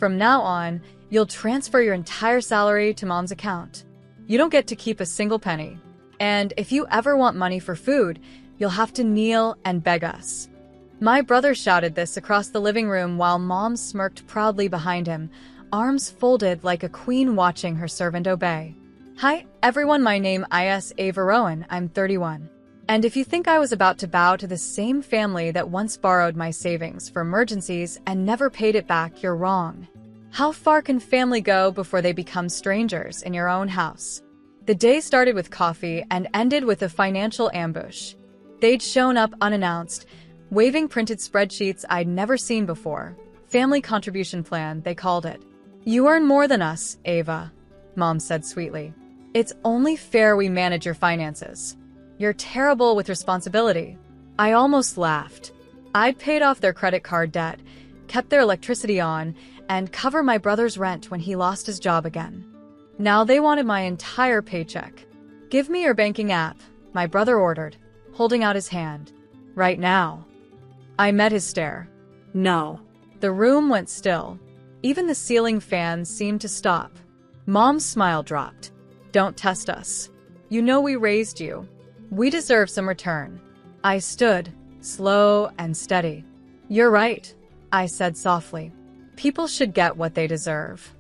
From now on, you'll transfer your entire salary to Mom's account. You don't get to keep a single penny. And if you ever want money for food, you'll have to kneel and beg us." My brother shouted this across the living room while Mom smirked proudly behind him, arms folded like a queen watching her servant obey. "Hi, everyone, my name is Ava Rowan, I'm 31. And if you think I was about to bow to the same family that once borrowed my savings for emergencies and never paid it back, you're wrong. How far can family go before they become strangers in your own house?" The day started with coffee and ended with a financial ambush. They'd shown up unannounced, waving printed spreadsheets I'd never seen before. Family contribution plan, they called it. "You earn more than us, Ava," Mom said sweetly. "It's only fair we manage your finances. You're terrible with responsibility." I almost laughed. I'd paid off their credit card debt, kept their electricity on, and cover my brother's rent when he lost his job again. Now they wanted my entire paycheck. "Give me your banking app," my brother ordered, holding out his hand. "Right now." I met his stare. "No." The room went still. Even the ceiling fans seemed to stop. Mom's smile dropped. "Don't test us. You know we raised you. We deserve some return." I stood, slow and steady. "You're right," I said softly. "People should get what they deserve."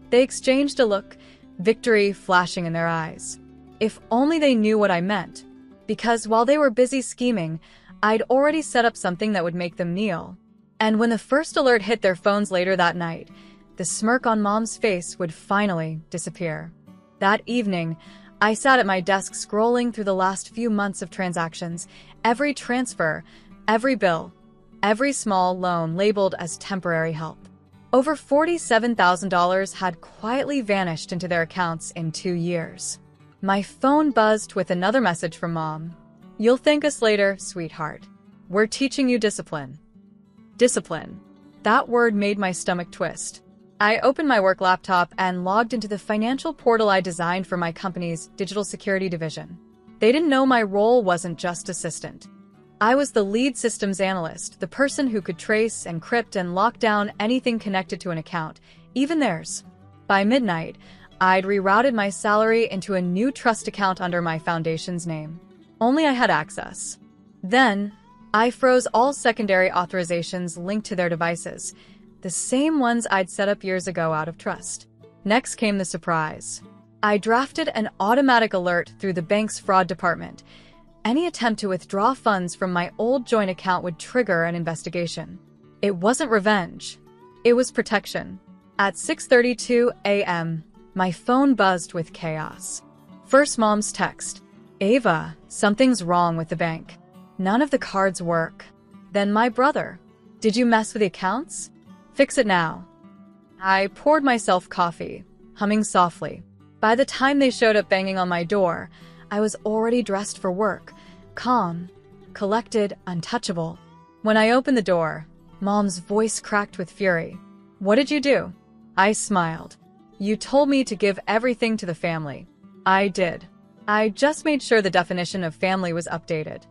They exchanged a look, victory flashing in their eyes. If only they knew what I meant. Because while they were busy scheming, I'd already set up something that would make them kneel. And when the first alert hit their phones later that night, the smirk on Mom's face would finally disappear. That evening, I sat at my desk scrolling through the last few months of transactions, every transfer, every bill, every small loan labeled as temporary help. Over $47,000 had quietly vanished into their accounts in 2 years. My phone buzzed with another message from Mom. "You'll thank us later, sweetheart. We're teaching you discipline." Discipline. That word made my stomach twist. I opened my work laptop and logged into the financial portal I designed for my company's digital security division. They didn't know my role wasn't just assistant. I was the lead systems analyst, the person who could trace, encrypt, and lock down anything connected to an account, even theirs. By midnight, I'd rerouted my salary into a new trust account under my foundation's name. Only I had access. Then, I froze all secondary authorizations linked to their devices, the same ones I'd set up years ago out of trust. Next came the surprise. I drafted an automatic alert through the bank's fraud department. Any attempt to withdraw funds from my old joint account would trigger an investigation. It wasn't revenge. It was protection. At 6:32 a.m., my phone buzzed with chaos. First, Mom's text. "Ava, something's wrong with the bank. None of the cards work." Then my brother. "Did you mess with the accounts? Fix it now." I poured myself coffee, humming softly. By the time they showed up banging on my door, I was already dressed for work, calm, collected, untouchable. When I opened the door, Mom's voice cracked with fury. "What did you do?" I smiled. "You told me to give everything to the family." I did. I just made sure the definition of family was updated.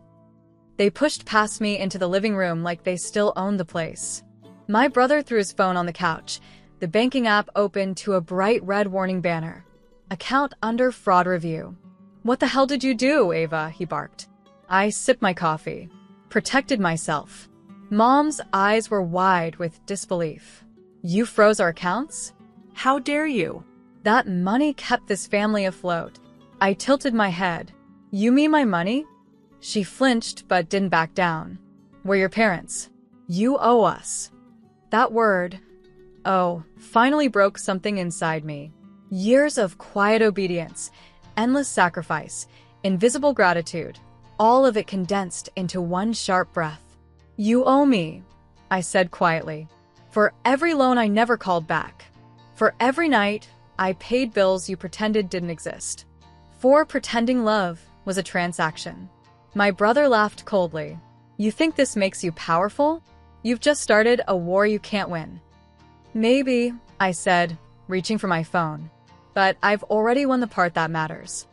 They pushed past me into the living room like they still owned the place. My brother threw his phone on the couch. The banking app opened to a bright red warning banner. "Account under fraud review." "What the hell did you do, Ava?" he barked. I sipped my coffee. Protected myself. Mom's eyes were wide with disbelief. "You froze our accounts? How dare you?" "That money kept this family afloat." I tilted my head. "You mean my money?" She flinched but didn't back down. "We're your parents. You owe us." That word, "oh," finally broke something inside me. Years of quiet obedience, endless sacrifice, invisible gratitude, all of it condensed into one sharp breath. "You owe me," I said quietly, "for every loan I never called back. For every night I paid bills you pretended didn't exist. For pretending love was a transaction." My brother laughed coldly. "You think this makes you powerful? You've just started a war you can't win." "Maybe," I said, reaching for my phone. "But I've already won the part that matters."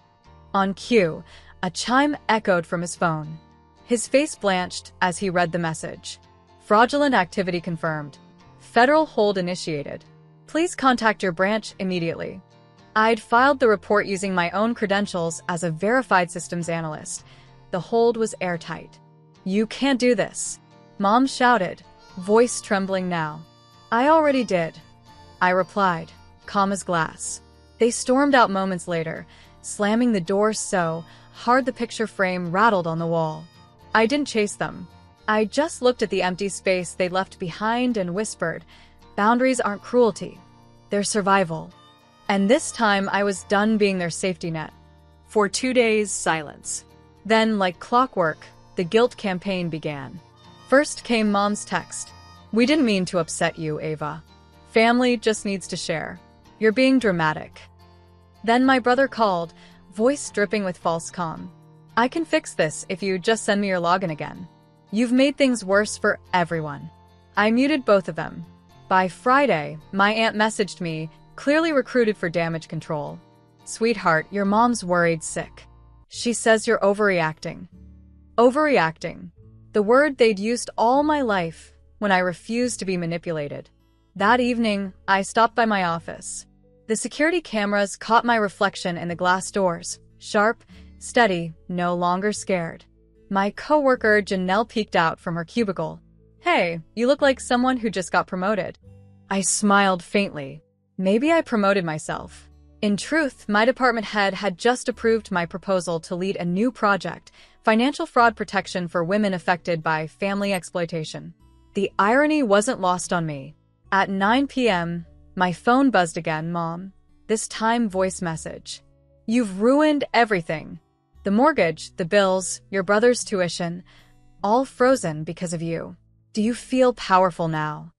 On cue, a chime echoed from his phone. His face blanched as he read the message. "Fraudulent activity confirmed. Federal hold initiated." Please contact your branch immediately. I'd filed the report using my own credentials as a verified systems analyst. The hold was airtight. You can't do this, Mom shouted, voice trembling now. I already did, I replied, calm as glass. They stormed out moments later, slamming the door so hard the picture frame rattled on the wall. I didn't chase them. I just looked at the empty space they left behind and whispered, boundaries aren't cruelty, they're survival. And this time I was done being their safety net. For 2 days, silence. Then, like clockwork, the guilt campaign began. First came Mom's text. We didn't mean to upset you, Ava. Family just needs to share. You're being dramatic. Then my brother called, voice dripping with false calm. I can fix this if you just send me your login again. You've made things worse for everyone. I muted both of them. By Friday, my aunt messaged me, clearly recruited for damage control. Sweetheart, your mom's worried sick. She says you're overreacting. Overreacting. The word they'd used all my life when I refused to be manipulated. That evening, I stopped by my office. The security cameras caught my reflection in the glass doors, sharp, steady, no longer scared. My coworker Janelle peeked out from her cubicle. Hey, you look like someone who just got promoted. I smiled faintly. Maybe I promoted myself. In truth, my department head had just approved my proposal to lead a new project, financial fraud protection for women affected by family exploitation. The irony wasn't lost on me. At 9 p.m., my phone buzzed again, Mom. This time voice message. You've ruined everything. The mortgage, the bills, your brother's tuition, all frozen because of you. Do you feel powerful now?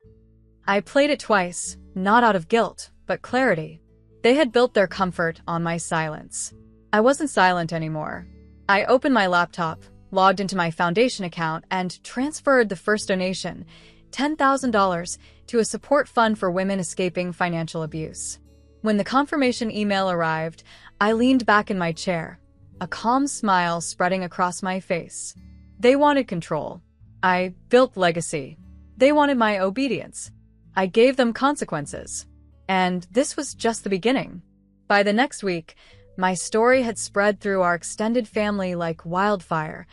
I played it twice, not out of guilt, but clarity. They had built their comfort on my silence. I wasn't silent anymore. I opened my laptop, logged into my foundation account, and transferred the first donation, $10,000, to a support fund for women escaping financial abuse. When the confirmation email arrived, I leaned back in my chair, a calm smile spreading across my face. They wanted control. I built legacy. They wanted my obedience. I gave them consequences. And this was just the beginning. By the next week, my story had spread through our extended family like wildfire,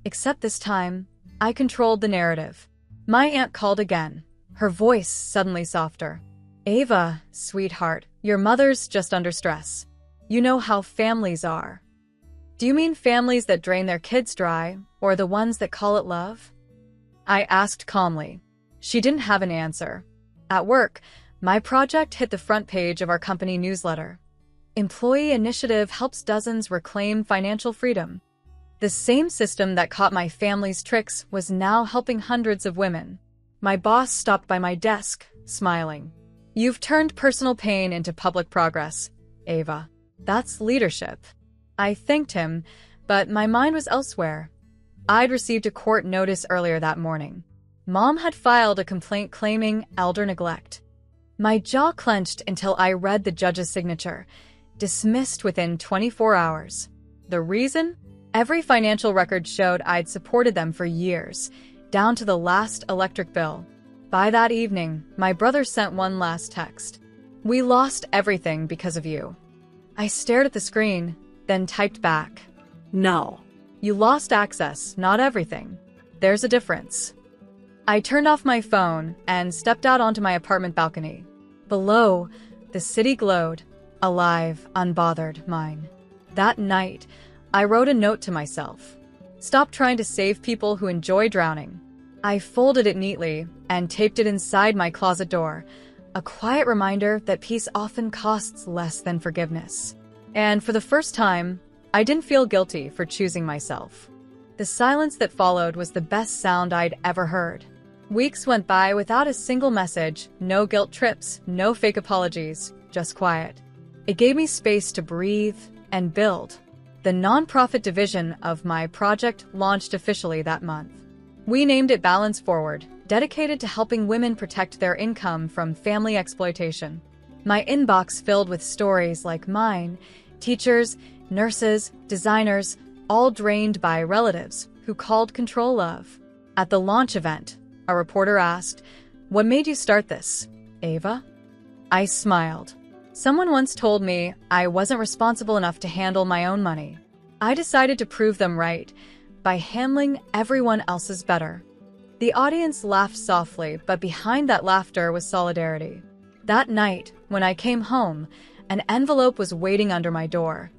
except this time, I controlled the narrative. My aunt called again, her voice suddenly softer. Ava, sweetheart, your mother's just under stress. You know how families are. Do you mean families that drain their kids dry, or the ones that call it love? I asked calmly. She didn't have an answer. At work, my project hit the front page of our company newsletter. Employee Initiative helps dozens reclaim financial freedom. The same system that caught my family's tricks was now helping hundreds of women. My boss stopped by my desk, smiling. You've turned personal pain into public progress, Ava. That's leadership. I thanked him, but my mind was elsewhere. I'd received a court notice earlier that morning. Mom had filed a complaint claiming elder neglect. My jaw clenched until I read the judge's signature, dismissed within 24 hours. The reason? Every financial record showed I'd supported them for years, down to the last electric bill. By that evening, my brother sent one last text. We lost everything because of you. I stared at the screen, then typed back. No. You lost access, not everything. There's a difference. I turned off my phone and stepped out onto my apartment balcony. Below, the city glowed, alive, unbothered, mine. That night, I wrote a note to myself. Stop trying to save people who enjoy drowning. I folded it neatly and taped it inside my closet door, a quiet reminder that peace often costs less than forgiveness. And for the first time, I didn't feel guilty for choosing myself. The silence that followed was the best sound I'd ever heard. Weeks went by without a single message, no guilt trips, no fake apologies, just quiet. It gave me space to breathe and build. The nonprofit division of my project launched officially that month. We named it Balance Forward, dedicated to helping women protect their income from family exploitation. My inbox filled with stories like mine, teachers, nurses, designers, all drained by relatives who called control love. At the launch event, a reporter asked, "What made you start this, Ava?" I smiled. Someone once told me I wasn't responsible enough to handle my own money. I decided to prove them right by handling everyone else's better. The audience laughed softly, but behind that laughter was solidarity. That night, when I came home, an envelope was waiting under my door.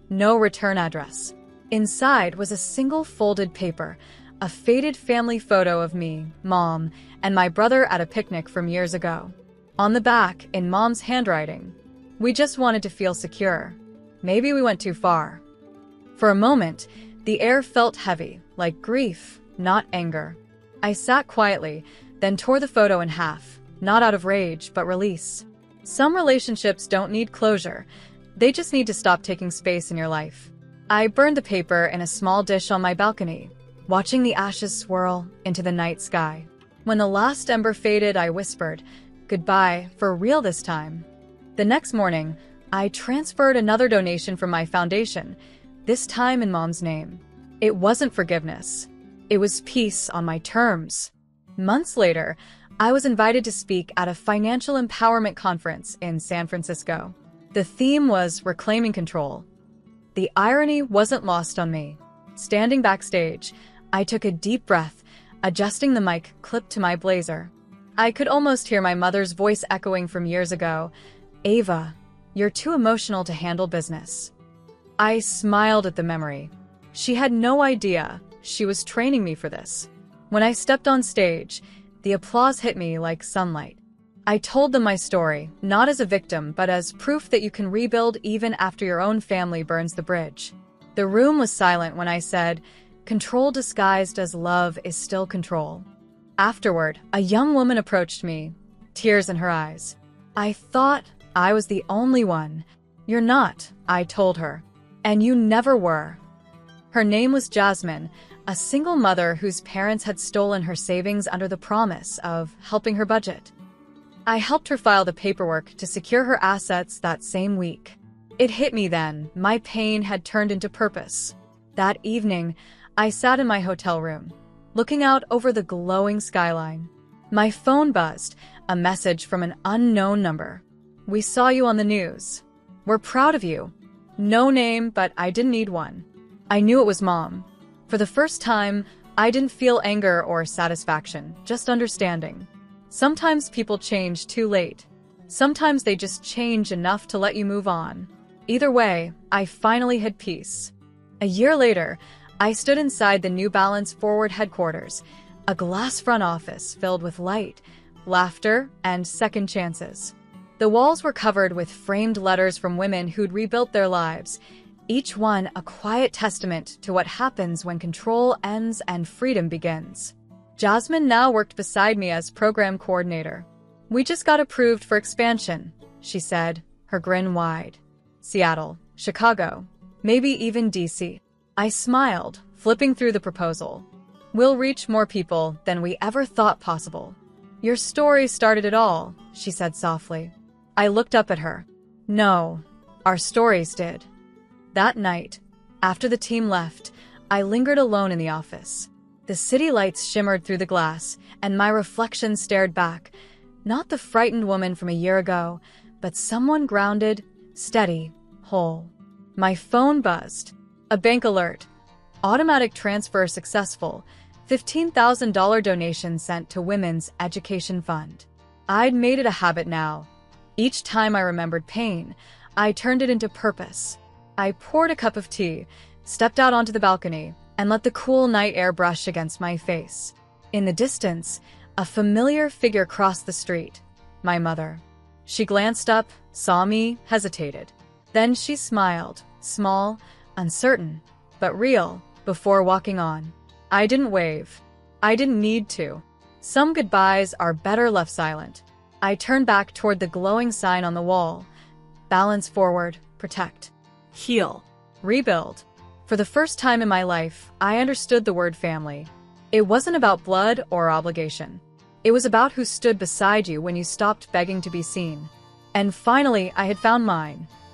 No return address. Inside was a single folded paper, a faded family photo of me, Mom, and my brother at a picnic from years ago. On the back, in Mom's handwriting, "We just wanted to feel secure. Maybe we went too far." For a moment, the air felt heavy, like grief, not anger. I sat quietly, then tore the photo in half, not out of rage, but release. Some relationships don't need closure. They just need to stop taking space in your life. I burned the paper in a small dish on my balcony, watching the ashes swirl into the night sky. When the last ember faded, I whispered, "Goodbye, for real this time." The next morning, I transferred another donation from my foundation, this time in Mom's name. It wasn't forgiveness. It was peace on my terms. Months later, I was invited to speak at a financial empowerment conference in San Francisco. The theme was reclaiming control. The irony wasn't lost on me. Standing backstage, I took a deep breath, adjusting the mic clipped to my blazer. I could almost hear my mother's voice echoing from years ago. "Ava, you're too emotional to handle business." I smiled at the memory. She had no idea she was training me for this. When I stepped on stage, the applause hit me like sunlight. I told them my story, not as a victim, but as proof that you can rebuild even after your own family burns the bridge. The room was silent when I said, "Control disguised as love is still control." Afterward, a young woman approached me, tears in her eyes. I thought I was the only one. "You're not," I told her. "And you never were." Her name was Jasmine, a single mother whose parents had stolen her savings under the promise of helping her budget. I helped her file the paperwork to secure her assets that same week. It hit me then. My pain had turned into purpose. That evening, I sat in my hotel room, looking out over the glowing skyline. My phone buzzed, a message from an unknown number. "We saw you on the news. We're proud of you." No name, but I didn't need one. I knew it was Mom. For the first time, I didn't feel anger or satisfaction, just understanding. Sometimes people change too late. Sometimes they just change enough to let you move on. Either way, I finally had peace. A year later, I stood inside the New Balance Forward headquarters, a glass front office filled with light, laughter, and second chances. The walls were covered with framed letters from women who'd rebuilt their lives, each one a quiet testament to what happens when control ends and freedom begins. Jasmine now worked beside me as program coordinator. "We just got approved for expansion," she said, her grin wide. "Seattle, Chicago, maybe even DC." I smiled, flipping through the proposal. "We'll reach more people than we ever thought possible." "Your story started it all," she said softly. I looked up at her. "No, our stories did." That night, after the team left, I lingered alone in the office. The city lights shimmered through the glass, and my reflection stared back. Not the frightened woman from a year ago, but someone grounded, steady, whole. My phone buzzed. A bank alert. Automatic transfer successful. $15,000 donation sent to Women's Education Fund. I'd made it a habit now. Each time I remembered pain, I turned it into purpose. I poured a cup of tea, stepped out onto the balcony, and let the cool night air brush against my face. In the distance, a familiar figure crossed the street. My mother. She glanced up, saw me, hesitated. Then she smiled, small, uncertain, but real, before walking on. I didn't wave. I didn't need to. Some goodbyes are better left silent. I turned back toward the glowing sign on the wall. Balance forward, protect. Heal. Rebuild. For the first time in my life, I understood the word family. It wasn't about blood or obligation. It was about who stood beside you when you stopped begging to be seen. And finally, I had found mine.